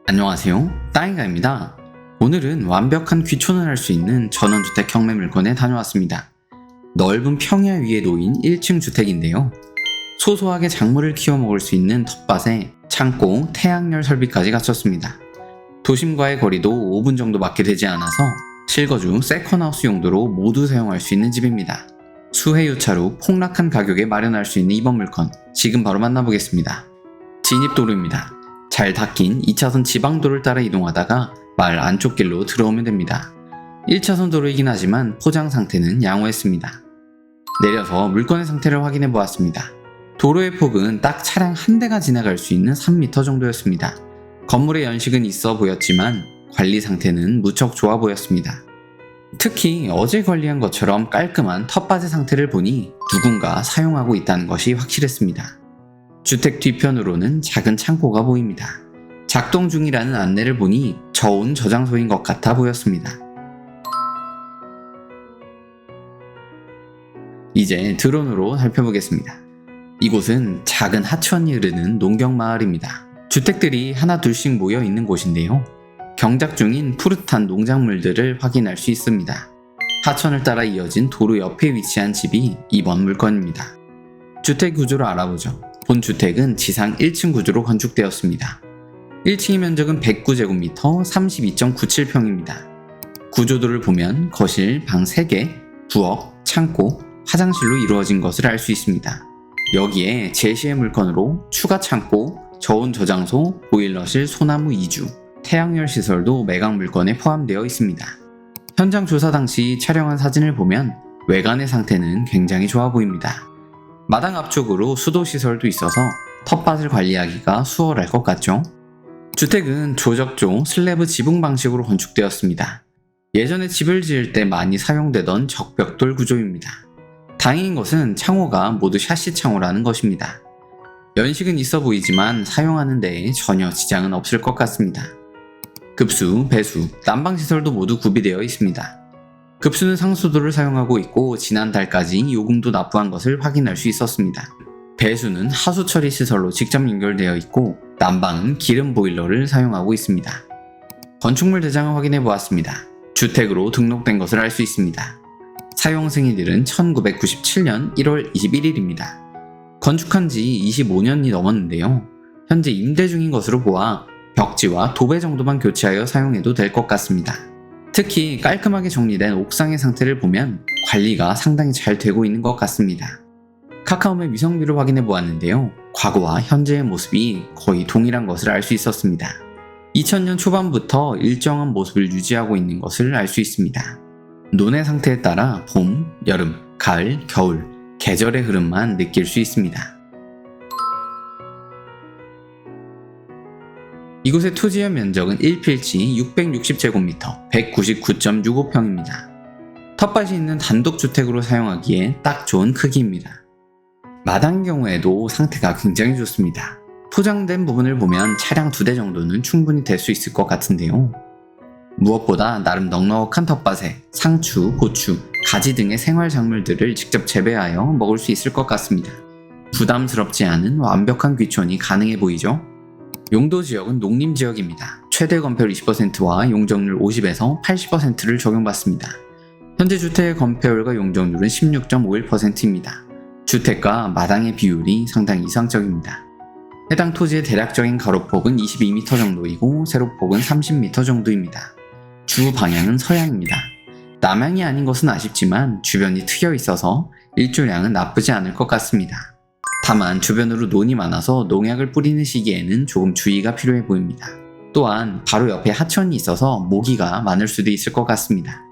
안녕하세요, 따이가입니다. 오늘은 완벽한 귀촌을 할 수 있는 전원주택 경매 물건에 다녀왔습니다. 넓은 평야 위에 놓인 1층 주택인데요. 소소하게 작물을 키워 먹을 수 있는 텃밭에 창고, 태양열 설비까지 갖췄습니다. 도심과의 거리도 5분 정도밖에 되지 않아서 실거주, 세컨하우스 용도로 모두 사용할 수 있는 집입니다. 수해유찰 후 폭락한 가격에 마련할 수 있는 이번 물건, 지금 바로 만나보겠습니다. 진입도로입니다. 잘 닦인 2차선 지방도를 따라 이동하다가 마을 안쪽 길로 들어오면 됩니다. 1차선 도로이긴 하지만 포장 상태는 양호했습니다. 내려서 물건의 상태를 확인해 보았습니다. 도로의 폭은 딱 차량 한 대가 지나갈 수 있는 3m 정도였습니다. 건물의 연식은 있어 보였지만 관리 상태는 무척 좋아 보였습니다. 특히 어제 관리한 것처럼 깔끔한 텃밭의 상태를 보니 누군가 사용하고 있다는 것이 확실했습니다. 주택 뒤편으로는 작은 창고가 보입니다. 작동 중이라는 안내를 보니 저온 저장소인 것 같아 보였습니다. 이제 드론으로 살펴보겠습니다. 이곳은 작은 하천이 흐르는 농경마을입니다. 주택들이 하나 둘씩 모여 있는 곳인데요. 경작 중인 푸릇한 농작물들을 확인할 수 있습니다. 하천을 따라 이어진 도로 옆에 위치한 집이 이번 물건입니다. 주택 구조를 알아보죠. 본 주택은 지상 1층 구조로 건축되었습니다. 1층의 면적은 109제곱미터 32.97평입니다. 구조도를 보면 거실, 방 3개, 부엌, 창고, 화장실로 이루어진 것을 알 수 있습니다. 여기에 제시의 물건으로 추가 창고, 저온 저장소, 보일러실, 소나무 2주, 태양열 시설도 매각 물건에 포함되어 있습니다. 현장 조사 당시 촬영한 사진을 보면 외관의 상태는 굉장히 좋아 보입니다. 마당 앞쪽으로 수도시설도 있어서 텃밭을 관리하기가 수월할 것 같죠? 주택은 조적조 슬래브 지붕 방식으로 건축되었습니다. 예전에 집을 지을 때 많이 사용되던 적벽돌 구조입니다. 다행인 것은 창호가 모두 샤시 창호라는 것입니다. 연식은 있어 보이지만 사용하는 데에 전혀 지장은 없을 것 같습니다. 급수, 배수, 난방시설도 모두 구비되어 있습니다. 급수는 상수도를 사용하고 있고 지난달까지 요금도 납부한 것을 확인할 수 있었습니다. 배수는 하수 처리 시설로 직접 연결되어 있고 난방은 기름 보일러를 사용하고 있습니다. 건축물 대장을 확인해 보았습니다. 주택으로 등록된 것을 알 수 있습니다. 사용 승인일은 1997년 1월 21일입니다. 건축한 지 25년이 넘었는데요. 현재 임대 중인 것으로 보아 벽지와 도배 정도만 교체하여 사용해도 될 것 같습니다. 특히 깔끔하게 정리된 옥상의 상태를 보면 관리가 상당히 잘 되고 있는 것 같습니다. 카카오맵 위성뷰를 확인해 보았는데요. 과거와 현재의 모습이 거의 동일한 것을 알 수 있었습니다. 2000년 초반부터 일정한 모습을 유지하고 있는 것을 알 수 있습니다. 논의 상태에 따라 봄, 여름, 가을, 겨울, 계절의 흐름만 느낄 수 있습니다. 이곳의 토지의 면적은 1필지 660제곱미터 199.65평입니다. 텃밭이 있는 단독주택으로 사용하기에 딱 좋은 크기입니다. 마당 경우에도 상태가 굉장히 좋습니다. 포장된 부분을 보면 차량 2대 정도는 충분히 될 수 있을 것 같은데요. 무엇보다 나름 넉넉한 텃밭에 상추, 고추, 가지 등의 생활작물들을 직접 재배하여 먹을 수 있을 것 같습니다. 부담스럽지 않은 완벽한 귀촌이 가능해 보이죠? 용도 지역은 농림지역입니다. 최대 건폐율 20%와 용적률 50에서 80%를 적용받습니다. 현재 주택의 건폐율과 용적률은 16.51%입니다. 주택과 마당의 비율이 상당히 이상적입니다. 해당 토지의 대략적인 가로폭은 22m 정도이고 세로폭은 30m 정도입니다. 주 방향은 서양입니다. 남향이 아닌 것은 아쉽지만 주변이 트여 있어서 일조량은 나쁘지 않을 것 같습니다. 다만 주변으로 논이 많아서 농약을 뿌리는 시기에는 조금 주의가 필요해 보입니다. 또한 바로 옆에 하천이 있어서 모기가 많을 수도 있을 것 같습니다.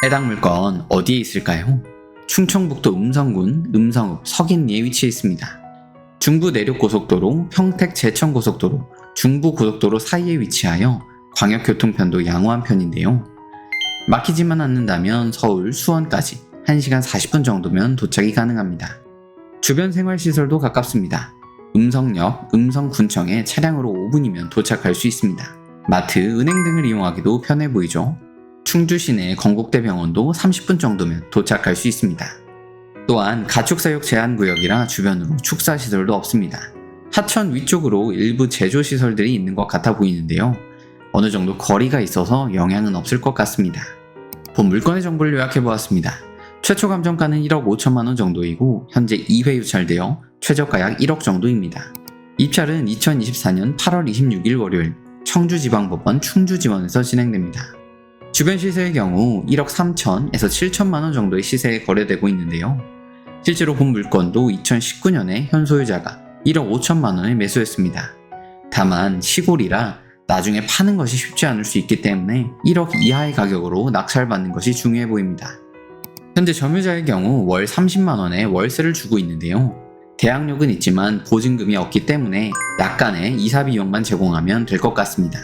해당 물건 어디에 있을까요? 충청북도 음성군 음성읍 석인리에 위치해 있습니다. 중부 내륙고속도로, 평택 제천고속도로, 중부고속도로 사이에 위치하여 광역교통편도 양호한 편인데요. 막히지만 않는다면 서울, 수원까지 1시간 40분 정도면 도착이 가능합니다. 주변 생활시설도 가깝습니다. 음성역, 음성군청에 차량으로 5분이면 도착할 수 있습니다. 마트, 은행 등을 이용하기도 편해 보이죠. 충주 시내 건국대병원도 30분 정도면 도착할 수 있습니다. 또한 가축사육 제한구역이라 주변으로 축사시설도 없습니다. 하천 위쪽으로 일부 제조시설들이 있는 것 같아 보이는데요. 어느 정도 거리가 있어서 영향은 없을 것 같습니다. 본 물건의 정보를 요약해보았습니다. 최초 감정가는 1억 5천만 원 정도이고 현재 2회 유찰되어 최저가 약 1억 정도입니다. 입찰은 2024년 8월 26일 월요일 청주지방법원 충주지원에서 진행됩니다. 주변 시세의 경우 1억 3천에서 7천만 원 정도의 시세에 거래되고 있는데요. 실제로 본 물건도 2019년에 현 소유자가 1억 5천만 원에 매수했습니다. 다만 시골이라 나중에 파는 것이 쉽지 않을 수 있기 때문에 1억 이하의 가격으로 낙찰받는 것이 중요해 보입니다. 현재 점유자의 경우 월 30만 원의 월세를 주고 있는데요. 대항력은 있지만 보증금이 없기 때문에 약간의 이사 비용만 제공하면 될 것 같습니다.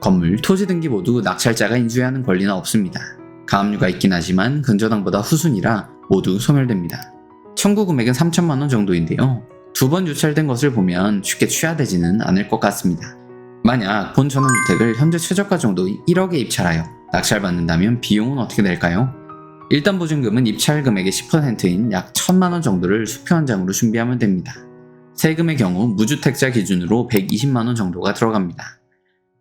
건물, 토지 등기 모두 낙찰자가 인수하는 권리는 없습니다. 가압류가 있긴 하지만 근저당보다 후순이라 모두 소멸됩니다. 청구 금액은 3천만 원 정도인데요. 2번 유찰된 것을 보면 쉽게 취하되지는 않을 것 같습니다. 만약 본 전원주택을 현재 최저가 정도 1억에 입찰하여 낙찰받는다면 비용은 어떻게 될까요? 일단 보증금은 입찰 금액의 10%인 약 1천만 원 정도를 수표 한 장으로 준비하면 됩니다. 세금의 경우 무주택자 기준으로 120만 원 정도가 들어갑니다.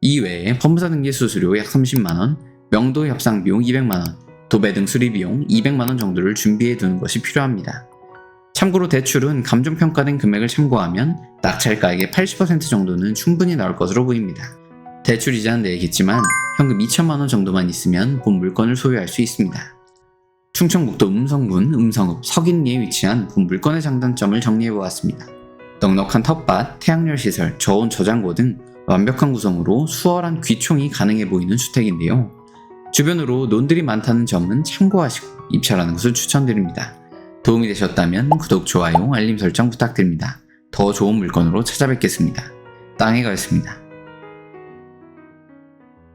이외에 법무사 등기 수수료 약 30만 원, 명도 협상 비용 200만 원, 도배 등 수리 비용 200만 원 정도를 준비해 두는 것이 필요합니다. 참고로 대출은 감정평가된 금액을 참고하면 낙찰가액의 80% 정도는 충분히 나올 것으로 보입니다. 대출 이자는 내야겠지만 현금 2천만 원 정도만 있으면 본 물건을 소유할 수 있습니다. 충청북도 음성군 음성읍 석인리에 위치한 본 물건의 장단점을 정리해보았습니다. 넉넉한 텃밭, 태양열 시설, 저온 저장고 등 완벽한 구성으로 수월한 귀총이 가능해 보이는 주택인데요. 주변으로 논들이 많다는 점은 참고하시고 입찰하는 것을 추천드립니다. 도움이 되셨다면 구독, 좋아요, 알림 설정 부탁드립니다. 더 좋은 물건으로 찾아뵙겠습니다. 땅해가였습니다.